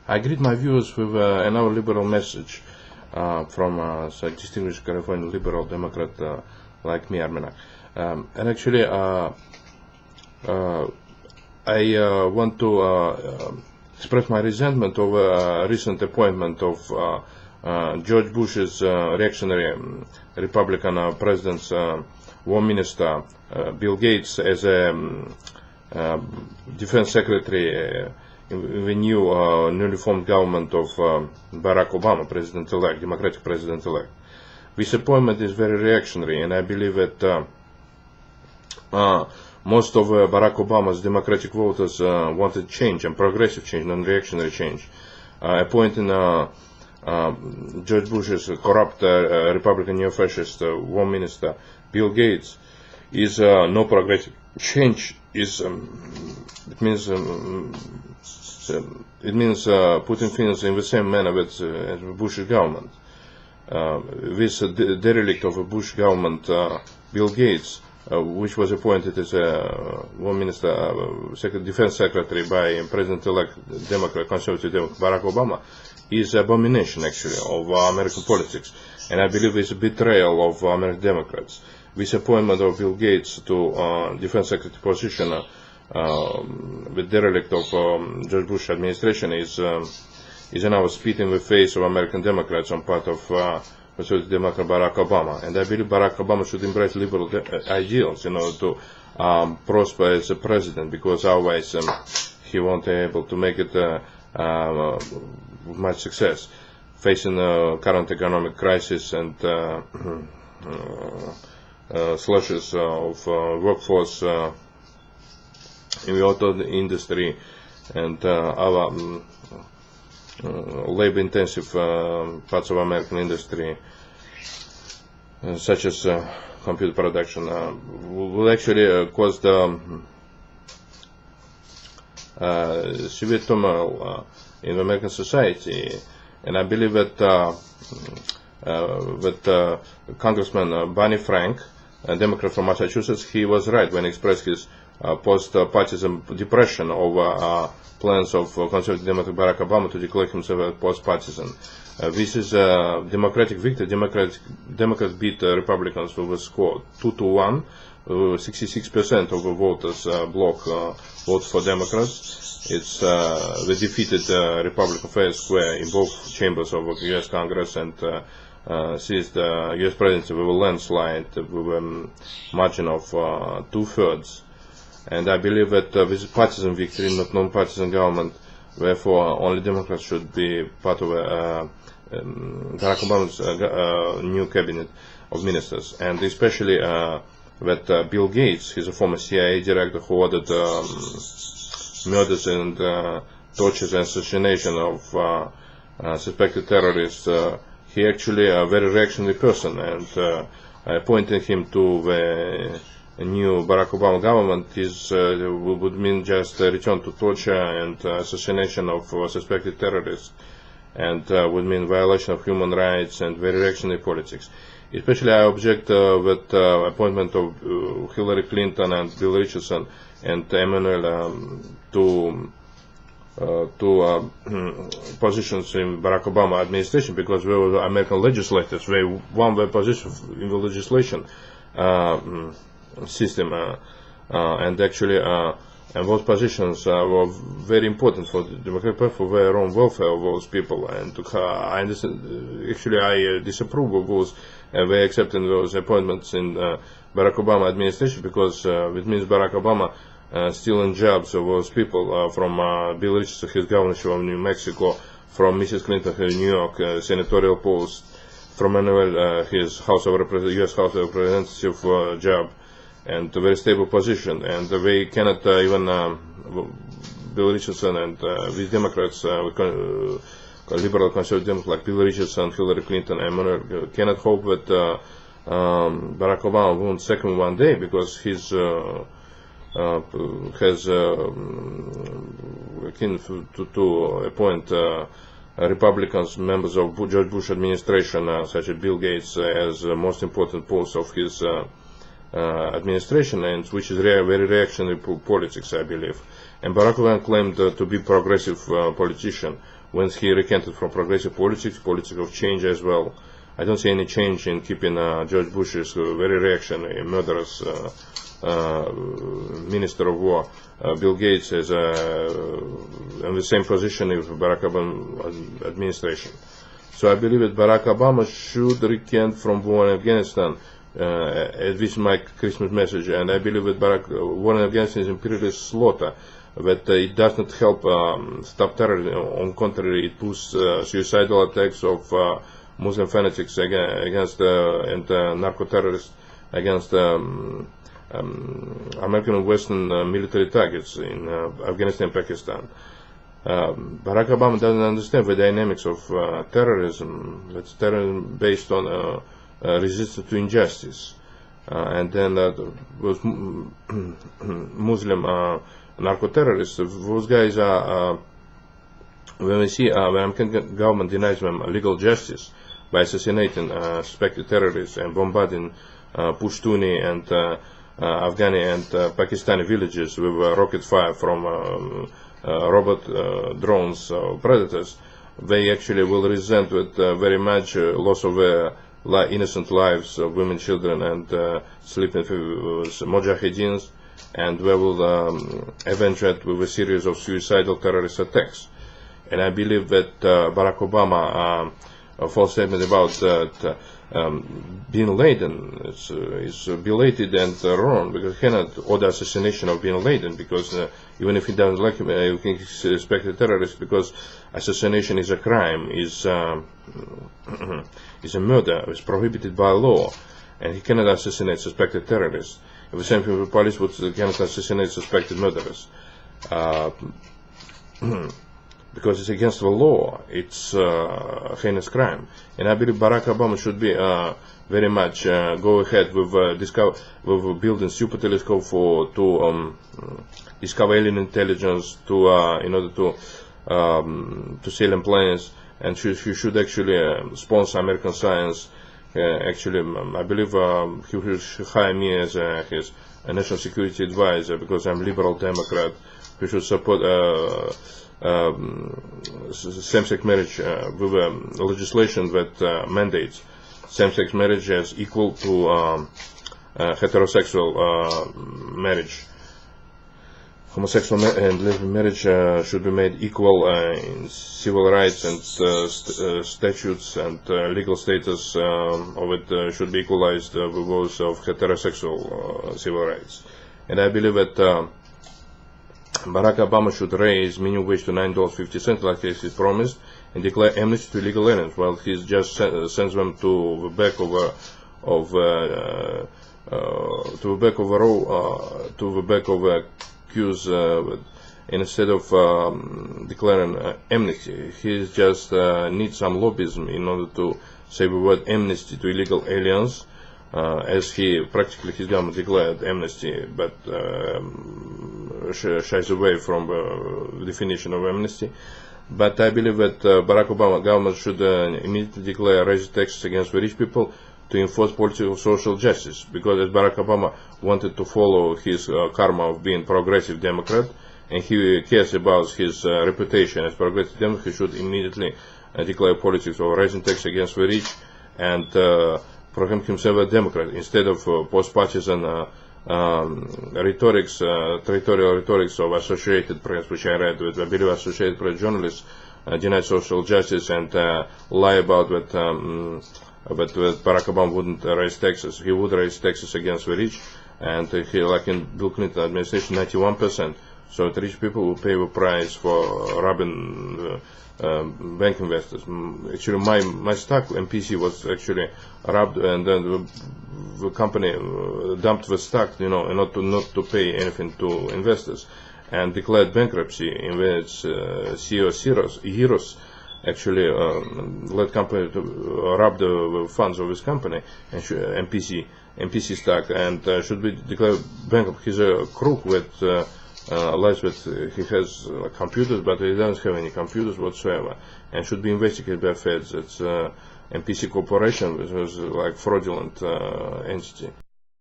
I greet my viewers with another liberal message from a distinguished California liberal Democrat like me, Armenak. And actually, I want to express my resentment over a recent appointment of George Bush's reactionary Republican president's War Minister Bill Gates as a Defense Secretary in the newly formed government of Barak Obama, President-elect, Democratic President-elect. This appointment is very reactionary, and I believe that most of Barack Obama's Democratic voters wanted change, and progressive change, non-reactionary change. Appointing George Bush's corrupt Republican neo-fascist War Minister Bill Gates is no progressive change. It means putting things in the same manner as the Bush government. This derelict of a Bush government, Bill Gates, which was appointed as a War Minister, Defense Secretary by President-elect Democrat, Conservative Democrat Barack Obama, is an abomination actually of American politics, and I believe it's a betrayal of American Democrats. This appointment of Bill Gates to Defense Secretary position, the derelict of George Bush administration, is another spit in the face of American Democrats on part of Conservative Democrat Barack Obama. And I believe Barack Obama should embrace liberal ideals in order to prosper as a president, because otherwise he won't be able to make it with much success, facing the current economic crisis and slashes of workforce in the auto industry and other labor-intensive parts of American industry, such as computer production, will actually cause the severe turmoil in American society. And I believe that Congressman Barney Frank, a Democrat from Massachusetts, he was right when he expressed his post-partisan depression over plans of Conservative Democrat Barack Obama to declare himself a post-partisan. This is a Democratic victory. Democrats beat Republicans with a score 2-1. 66% of the voters bloc vote for Democrats. It's they defeated Republican fair square in both chambers of the U.S. Congress and seized the U.S. presidency with a landslide with a margin of 2/3. And I believe that this is partisan victory, not non-partisan government. Therefore, only Democrats should be part of Barack Obama's new cabinet of ministers, and especially that Bill Gates, he's a former CIA director who ordered murders and tortures and assassination of suspected terrorists. He actually a very reactionary person, and appointing him to the new Barack Obama government would mean just a return to torture and assassination of suspected terrorists, and would mean violation of human rights and very reactionary politics. Especially I object that appointment of Hillary Clinton and Bill Richardson and Emmanuel to positions in Barack Obama administration, because they were American legislators. They won their position in the legislation system, and actually and those positions were very important for the Democratic, for their own welfare of those people. And I understand, actually I disapprove of those they accepting those appointments in Barack Obama administration, because it means Barack Obama stealing jobs of those people from Bill Richardson, his governorship of New Mexico, from Mrs. Clinton, her New York senatorial post, from Emmanuel, his U.S. House of Representative job, and a very stable position. And they cannot even, Bill Richardson and these Democrats, liberal conservative Democrats like Bill Richardson, Hillary Clinton, and Emmanuel, cannot hope that Barack Obama won't second one day, because he's has akin to appoint Republicans, members of George Bush administration, such as Bill Gates, as the most important post of his administration, and which is very reactionary politics, I believe. And Barack Obama claimed to be progressive politician, when he recanted from progressive politics of change as well. I don't see any change in keeping George Bush's very reactionary, murderous Minister of War, Bill Gates, as in the same position with Barack Obama administration. So I believe that Barack Obama should recant from war in Afghanistan. This is my Christmas message, and I believe that war in Afghanistan is imperialist slaughter, that it does not help stop terrorism. On contrary, it boosts suicidal attacks of Muslim fanatics against and narco-terrorists against American and Western military targets in Afghanistan and Pakistan. Barack Obama doesn't understand the dynamics of terrorism. That's terrorism based on resistance to injustice. And then those Muslim narco-terrorists, those guys are, when we see the American government denies them legal justice by assassinating suspected terrorists and bombarding Pushtuni and Afghani and Pakistani villages with rocket fire from robot drones or predators, they actually will resent with very much loss of innocent lives of women, children, and sleeping with mujahideens, and they will avenge it with a series of suicidal terrorist attacks. And I believe that Barack Obama false statement about that Bin Laden is belated and wrong, because he cannot order assassination of Bin Laden, because even if he doesn't like him, you can expect a terrorist, because assassination is a crime, is a murder, it's prohibited by law, and he cannot assassinate suspected terrorists. The same thing with the police cannot assassinate suspected murderers. Because it's against the law, it's a heinous crime. And I believe Barack Obama should be very much go ahead with building super telescope to discover alien intelligence, in order to sail in planes, and he should actually sponsor American science. Actually, I believe he should hire me as his national security advisor, because I'm liberal Democrat. He should support same-sex marriage with legislation that mandates same-sex marriage as equal to heterosexual marriage. Homosexual and lesbian marriage should be made equal in civil rights and statutes, and legal status of it should be equalized with those of heterosexual civil rights. And I believe that Barack Obama should raise minimum wage to $9.50, like he promised, and declare amnesty to illegal aliens, while he just sends them to the back of a queues, instead of declaring amnesty. He just needs some lobbyism in order to say the word amnesty to illegal aliens, as he practically his government declared amnesty, but shies away from the definition of amnesty. But I believe that Barack Obama government should immediately declare raise taxes against the rich people to enforce policy of social justice, because as Barack Obama wanted to follow his karma of being progressive Democrat, and he cares about his reputation as progressive Democrat, he should immediately declare politics of raising taxes against the rich and proclaim himself a Democrat, instead of post-partisan territorial rhetorics of Associated Press, which I read with, I believe, Associated Press journalists deny social justice and lie about that Barack Obama wouldn't raise taxes. He would raise taxes against the rich, and he, like in Bill Clinton administration, 91%. So the rich people will pay the price for robbing bank investors. Actually, my stock MPC was actually robbed, and then the company dumped the stock, not to pay anything to investors, and declared bankruptcy. In which CEO Heroes actually let company to rob the funds of his company, and MPC stock, and should be declared bankrupt. He's a crook with lies that he has computers, but he doesn't have any computers whatsoever, and should be investigated by feds. It's MPC Corporation, which was like fraudulent entity.